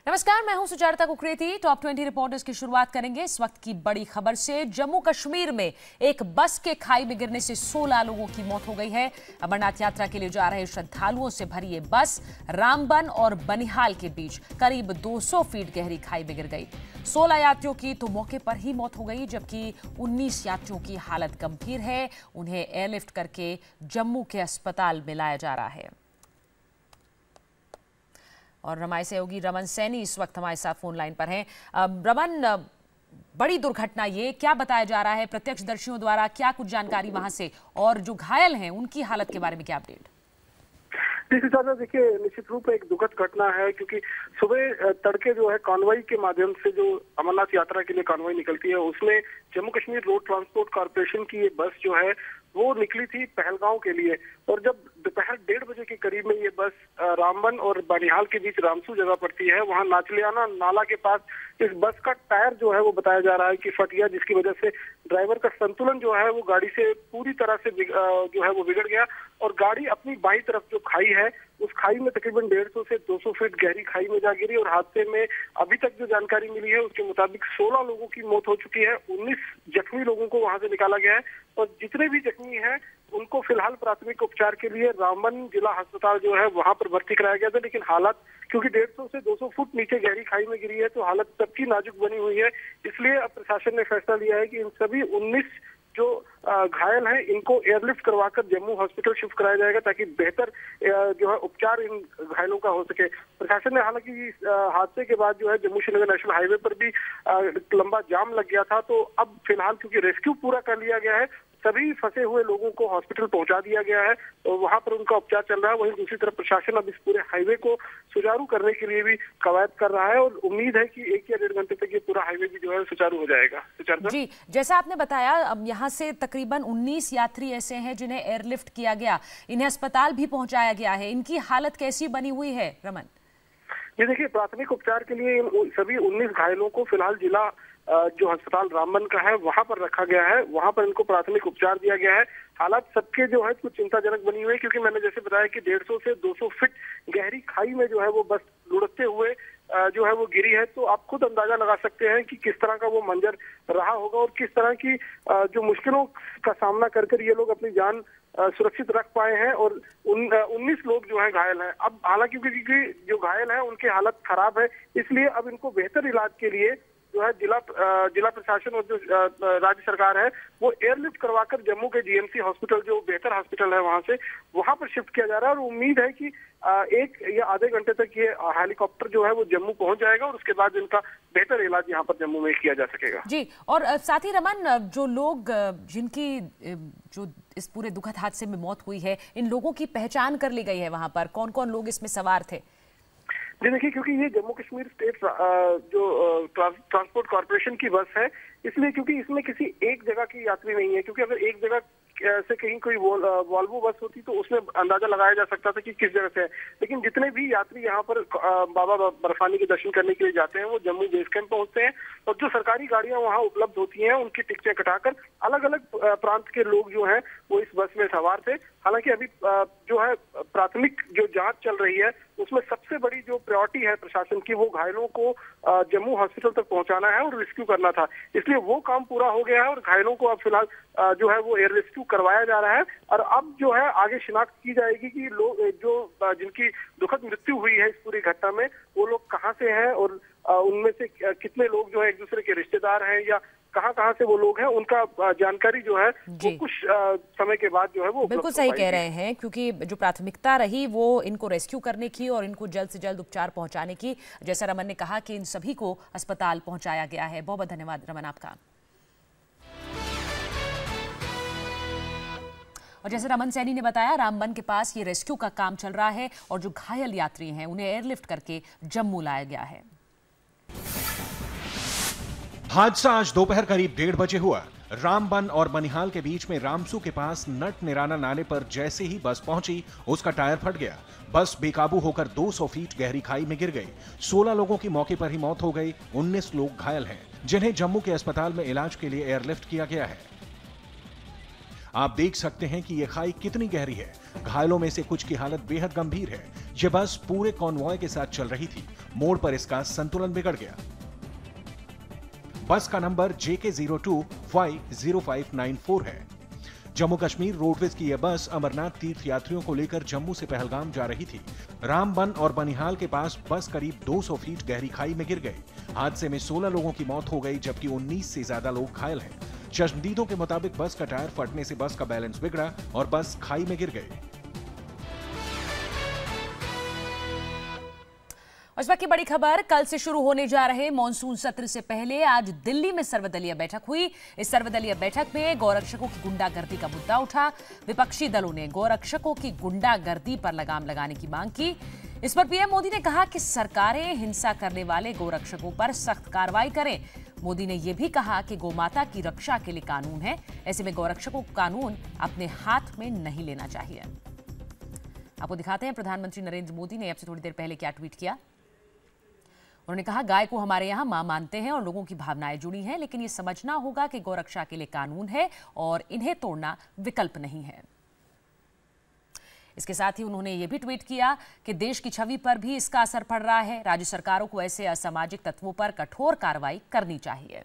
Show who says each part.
Speaker 1: नमस्कार, मैं हूं सुचारिता कुकरेती। टॉप 20 रिपोर्टर्स की शुरुआत करेंगे इस वक्त की बड़ी खबर से। जम्मू कश्मीर में एक बस के खाई में गिरने से 16 लोगों की मौत हो गई है। अमरनाथ यात्रा के लिए जा रहे श्रद्धालुओं से भरी ये बस रामबन और बनिहाल के बीच करीब 200 फीट गहरी खाई में गिर गई। 16 यात्रियों की तो मौके पर ही मौत हो गई, जबकि 19 यात्रियों की हालत गंभीर है। उन्हें एयरलिफ्ट करके जम्मू के अस्पताल में लाया जा रहा है। और हमारे सहयोगी रमन सैनी इस वक्त हमारे साथ फोन लाइन पर हैं। रमन, बड़ी दुर्घटना, ये क्या बताया जा रहा है प्रत्यक्षदर्शियों द्वारा? क्या कुछ जानकारी वहां से, और जो घायल हैं उनकी हालत के बारे में क्या अपडेट?
Speaker 2: देखिए, निश्चित रूप में एक दुखद घटना है, क्योंकि सुबह तड़के जो है कॉन्वॉय के माध्यम से जो अमरनाथ यात्रा के लिए कॉन्वॉय निकलती है, उसमें Jammu Kashmir road transport corporation की ये बस जो है वो निकली थी पहलगांव के लिए। और जब दोपहर 1:30 बजे के करीब में ये बस रामबन और बनिहाल के बीच रामसू जगह पड़ती है, वहां नाचलियाना नाला के पास इस बस का टायर जो है वो बताया जा रहा है कि फट गया, जिसकी वजह से ड्राइवर का संतुलन जो है वो गाड़ी से पूरी तरह से जो है वो बिगड़ गया और गाड़ी अपनी बाईं तरफ जो खाई है उस खाई में तकरीबन 150 से 200 फीट गहरी खाई में जा गिरी। और हादसे में अभी तक जो जानकारी मिली है उसके मुताबिक 16 लोगों की मौत हो चुकी है, 19 जख्मी लोगों को वहां से निकाला गया है और जितने भी जख्मी हैं उनको फिलहाल प्राथमिक उपचार के लिए रामबन जिला अस्पताल जो है वहां पर भर्ती कराया गया था। लेकिन हालत, क्योंकि 150 से 200 फुट नीचे गहरी खाई में गिरी है, तो हालत सबकी नाजुक बनी हुई है। इसलिए अब प्रशासन ने फैसला लिया है कि इन सभी 19 जो घायल हैं इनको एयरलिफ्ट करवाकर जम्मू हॉस्पिटल शिफ्ट कराया जाएगा, ताकि बेहतर जो है उपचार इन घायलों का हो सके। प्रशासन ने हालांकि इस हादसे के बाद जो है जम्मू श्रीनगर नेशनल हाईवे पर भी लंबा जाम लग गया था, तो अब फिलहाल क्योंकि रेस्क्यू पूरा कर लिया गया है, सभी फंसे हुए लोगों को हॉस्पिटल पहुंचा दिया गया है और वहां पर उनका उपचार चल रहा है। वहीं दूसरी तरफ प्रशासन अब इस पूरे हाईवे को सुचारू करने के लिए भी कवायद कर रहा है और उम्मीद है कि 1 या 1.5 घंटे तक ये पूरा हाईवे भी जो है सुचारू हो जाएगा।
Speaker 1: जी, जैसा आपने बताया, अब यहाँ से तकरीबन 19 यात्री ऐसे हैं जिन्हें एयरलिफ्ट किया गया, इन्हें अस्पताल भी पहुंचाया गया है। इनकी हालत कैसी बनी हुई है रमन?
Speaker 2: ये देखिए, प्राथमिक उपचार के लिए सभी 19 घायलों को फिलहाल जिला जो अस्पताल रामबन का है वहां पर रखा गया है, वहां पर इनको प्राथमिक उपचार दिया गया है। हालात सबके जो है कुछ चिंताजनक बनी हुई है, क्योंकि मैंने जैसे बताया कि 150 से 200 फीट गहरी खाई में जो है वो बस लुढ़कते हुए जो है वो गिरी है। तो आप खुद अंदाजा लगा सकते हैं कि किस तरह का वो मंजर रहा होगा और किस तरह की जो मुश्किलों का सामना कर ये लोग अपनी जान सुरक्षित रख पाए हैं। और 19 लोग जो है घायल हैं। अब हालांकि क्योंकि जो घायल है उनकी हालत खराब है, इसलिए अब इनको बेहतर इलाज के लिए जो है जिला प्रशासन और जो राज्य सरकार है वो एयरलिफ्ट करवाकर जम्मू के जीएमसी हॉस्पिटल, जो बेहतर हॉस्पिटल है, वहां पर शिफ्ट किया जा रहा है। और उम्मीद है कि 1 या आधे घंटे तक ये हेलीकॉप्टर जो है वो जम्मू पहुंच जाएगा और उसके बाद इनका बेहतर इलाज यहाँ पर जम्मू में किया जा सकेगा।
Speaker 1: जी, और साथ ही रमन, जो लोग जिनकी जो इस पूरे दुखद हादसे में मौत हुई है, इन लोगों की पहचान कर ली गई है वहां पर? कौन कौन लोग इसमें सवार थे?
Speaker 2: जी देखिए, क्योंकि ये जम्मू कश्मीर स्टेट जो ट्रांसपोर्ट कॉर्पोरेशन की बस है, इसलिए क्योंकि इसमें किसी एक जगह की यात्री नहीं है। क्योंकि अगर एक जगह से कहीं कोई वॉल्वो बस होती तो उसमें अंदाजा लगाया जा सकता था कि किस जगह से है, लेकिन जितने भी यात्री यहाँ पर बाबा बर्फानी के दर्शन करने के लिए जाते हैं वो जम्मू बेस कैंप पहुंचते हैं और जो सरकारी गाड़ियां वहाँ उपलब्ध होती हैं उनकी टिकटें कटाकर अलग अलग प्रांत के लोग जो हैं वो इस बस में सवार थे। हालांकि अभी जो है प्राथमिक जो जांच चल रही है उसमें सबसे बड़ी जो प्रायोरिटी है प्रशासन की, वो घायलों को जम्मू हॉस्पिटल तक पहुंचाना है और रेस्क्यू करना था, इसलिए वो काम पूरा हो गया है और घायलों को अब फिलहाल जो है वो एयर रेस्क्यू करवाया जा रहा है। और अब जो है आगे शिनाख्त की जाएगी कि लोग जो जिनकी दुखद मृत्यु हुई है इस पूरी घटना में, वो लोग कहाँ से हैं और उनमें से कितने लोग जो है एक दूसरे के रिश्तेदार हैं या कहाँ से वो लोग हैं, उनका जानकारी जो है वो कुछ समय के बाद जो है वो
Speaker 1: बिल्कुल सही कह रहे हैं, क्योंकि जो प्राथमिकता रही वो इनको रेस्क्यू करने की और इनको जल्द से जल्द उपचार पहुंचाने की। जैसा रमन ने कहा कि इन सभी को अस्पताल पहुंचाया गया है। बहुत बहुत धन्यवाद रमन आपका। और जैसे रमन सैनी ने बताया, रामबन के पास ये रेस्क्यू का काम चल रहा है और जो घायल यात्री हैं उन्हें एयरलिफ्ट करके जम्मू लाया गया है।
Speaker 3: हादसा आज दोपहर करीब 1:30 बजे हुआ। रामबन और बनिहाल के बीच में रामसू के पास नट निराना नाले पर जैसे ही बस पहुंची उसका टायर फट गया। बस बेकाबू होकर 200 फीट गहरी खाई में गिर गई। 16 लोगों की मौके पर ही मौत हो गई। 19 लोग घायल हैं, जिन्हें जम्मू के अस्पताल में इलाज के लिए एयरलिफ्ट किया गया है। आप देख सकते हैं कि यह खाई कितनी गहरी है। घायलों में से कुछ की हालत बेहद गंभीर है, यह बस पूरे कॉन्वॉय के साथ चल रही थी। मोड़ पर इसका संतुलन बिगड़ गया। बस का नंबर JK02Y0594 है। जम्मू कश्मीर रोडवेज की यह बस अमरनाथ तीर्थ यात्रियों को लेकर जम्मू से पहलगाम जा रही थी। रामबन और बनिहाल के पास बस करीब 200 फीट गहरी खाई में गिर गई। हादसे में 16 लोगों की मौत हो गई, जबकि 19 से ज्यादा लोग घायल हैं। चश्मदीदों के मुताबिक बस का टायर फटने से बस का बैलेंस बिगड़ा और बस खाई में गिर गई।
Speaker 1: इस वक्त की बड़ी खबर, कल से शुरू होने जा रहे मॉनसून सत्र से पहले आज दिल्ली में सर्वदलीय बैठक हुई। इस सर्वदलीय बैठक में गौरक्षकों की गुंडागर्दी का मुद्दा उठा। विपक्षी दलों ने गौरक्षकों की गुंडागर्दी पर लगाम लगाने की मांग की। इस पर पीएम मोदी ने कहा कि सरकारें हिंसा करने वाले गौरक्षकों पर सख्त कार्रवाई करें। मोदी ने यह भी कहा कि गोमाता की रक्षा के लिए कानून है, ऐसे में गौरक्षकों को कानून अपने हाथ में नहीं लेना चाहिए। आपको दिखाते हैं प्रधानमंत्री नरेंद्र मोदी ने अब से थोड़ी देर पहले क्या ट्वीट किया। उन्होंने कहा, गाय को हमारे यहां मां मानते हैं और लोगों की भावनाएं जुड़ी हैं, लेकिन ये समझना होगा कि गौरक्षा के लिए कानून है और इन्हें तोड़ना विकल्प नहीं है। इसके साथ ही उन्होंने ये भी ट्वीट किया कि देश की छवि पर भी इसका असर पड़ रहा है। राज्य सरकारों को ऐसे असामाजिक तत्वों पर कठोर कार्रवाई करनी चाहिए।